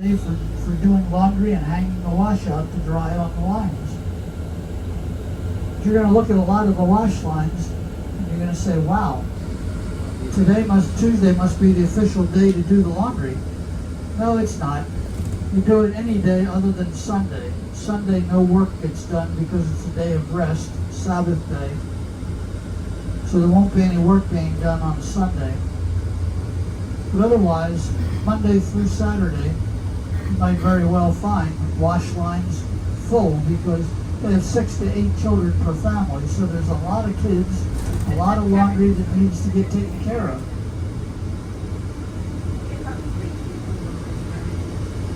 For doing laundry and hanging the wash out to dry on the lines. You're going to look at a lot of the wash lines and you're going to say, wow, Tuesday must be the official day to do the laundry. No, it's not. You do it any day other than Sunday. Sunday, no work gets done because it's a day of rest, Sabbath day. So there won't be any work being done on Sunday. But otherwise, Monday through Saturday, you might very well find wash lines full because they have 6 to 8 children per family. So there's a lot of kids, a lot of laundry that needs to get taken care of.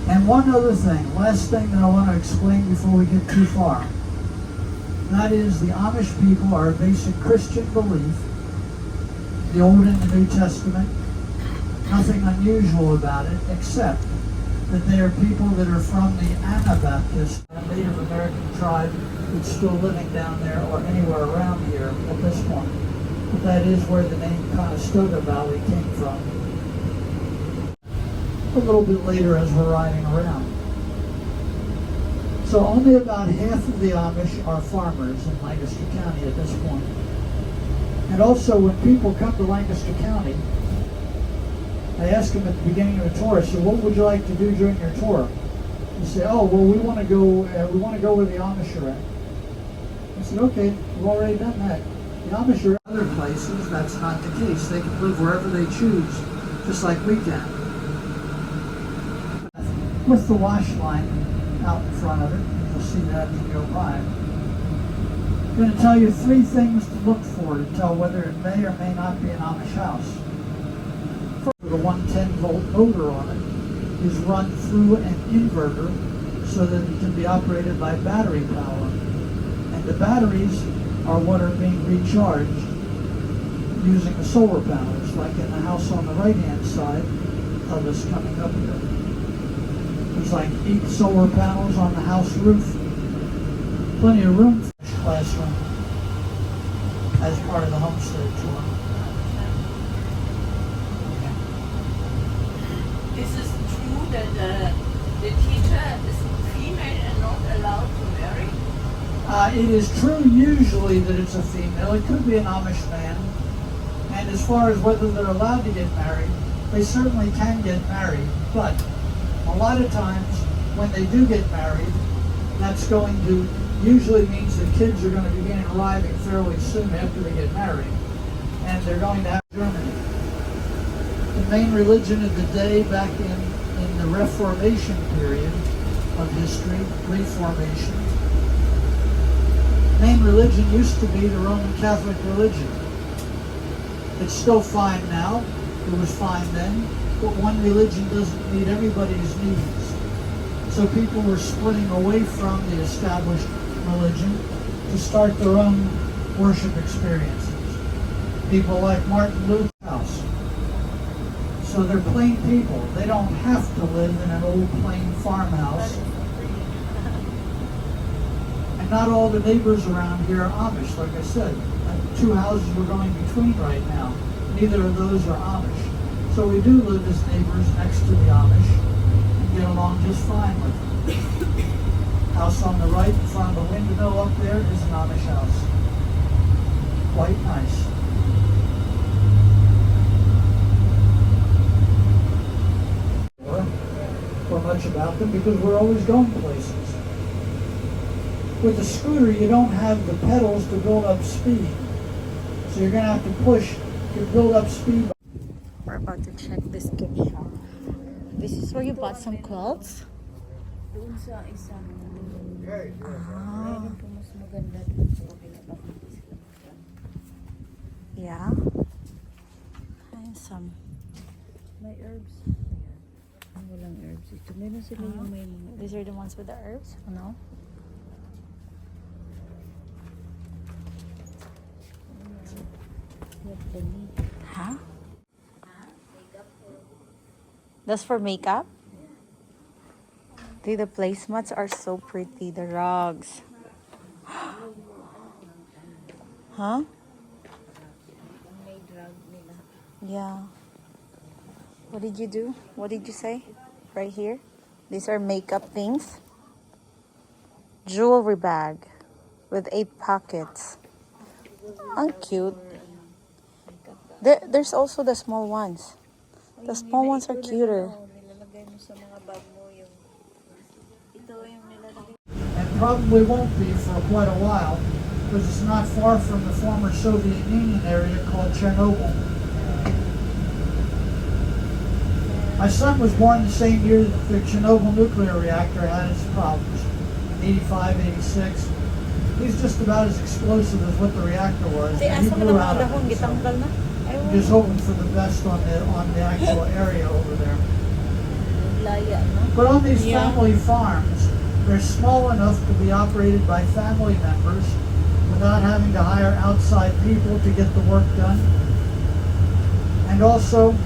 And one other thing, last thing that I want to explain before we get too far. That is, the Amish people are a basic Christian belief, the Old and the New Testament. Nothing unusual about it, except that they are people that are from the Anabaptist, a Native American tribe that's still living down there or anywhere around here at this point. But that is where the name Conestoga Valley came from. A little bit later as we're riding around. So only about half of the Amish are farmers in Lancaster County at this point. And also when people come to Lancaster County, I ask them at the beginning of the tour, I said, what would you like to do during your tour? They say, oh, well, we want to go where the Amish are at. I said, okay, we've already done that. The Amish are other places, that's not the case. They can live wherever they choose, just like we can. With the wash line out in front of it, you'll see that as we go by. I'm going to tell you 3 things to look for to tell whether it may or may not be an Amish house. The 110-volt motor on it is run through an inverter so that it can be operated by battery power. And the batteries are what are being recharged using the solar panels, like in the house on the right-hand side of us coming up here. There's like 8 solar panels on the house roof. Plenty of room for this classroom as part of the homestead tour. Is it true that the teacher is female and not allowed to marry? It is true usually that it's a female. It could be an Amish man. And as far as whether they're allowed to get married, they certainly can get married. But a lot of times when they do get married, that's going to usually means that kids are going to begin arriving fairly soon after they get married. And they're going to have Germany. The main religion of the day back in the Reformation period of history, Reformation, main religion used to be the Roman Catholic religion. It's still fine now, it was fine then, but one religion doesn't meet everybody's needs. So people were splitting away from the established religion to start their own worship experiences. People like Martin Luther's house. So they're plain people. They don't have to live in an old plain farmhouse. And not all the neighbors around here are Amish, like I said. 2 houses we're going between right now. Neither of those are Amish. So we do live as neighbors next to the Amish and get along just fine with them. House on the right in front of the windmill up there is an Amish house. Quite nice. Or much about them because we're always going places. With the scooter, you don't have the pedals to build up speed. So you're going to have to push to build up speed. We're about to check this gift shop. This is where you bought some quilts? Doon sa isang Ah. mas maganda doon sa pinaka-office. Yeah. And some. May herbs. Ayan. Walang herbs. Ito meron sila yung may mga. These are the ones with the herbs? Oh, no? Huh? That's for makeup? Dude, the placemats are so pretty. The rugs. Huh? Yeah. What did you do? What did you say? Right here? These are makeup things. Jewelry bag with 8 pockets. Ang cute. There's also the small ones. The small ones are cuter. And probably won't be for quite a while, because it's not far from the former Soviet Union area called Chernobyl. My son was born the same year that the Chernobyl nuclear reactor had its problems, 85, 86. He's just about as explosive as what the reactor was. And he blew out of it, so I'm just hoping for the best on the actual area over there. But on these family farms, they're small enough to be operated by family members without having to hire outside people to get the work done. And also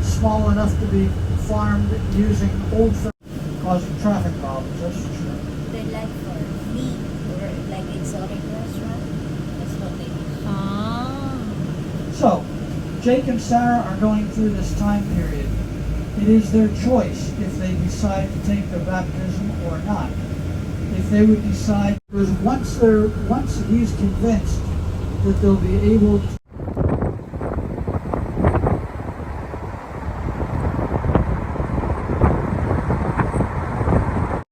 small enough to be farmed using old, causing traffic problems, that's for sure. They like for meat or like exotic restaurant. That's what they do. Ah. So, Jake and Sarah are going through this time period. It is their choice if they decide to take their baptism or not. If they would decide, because once he's convinced that they'll be able to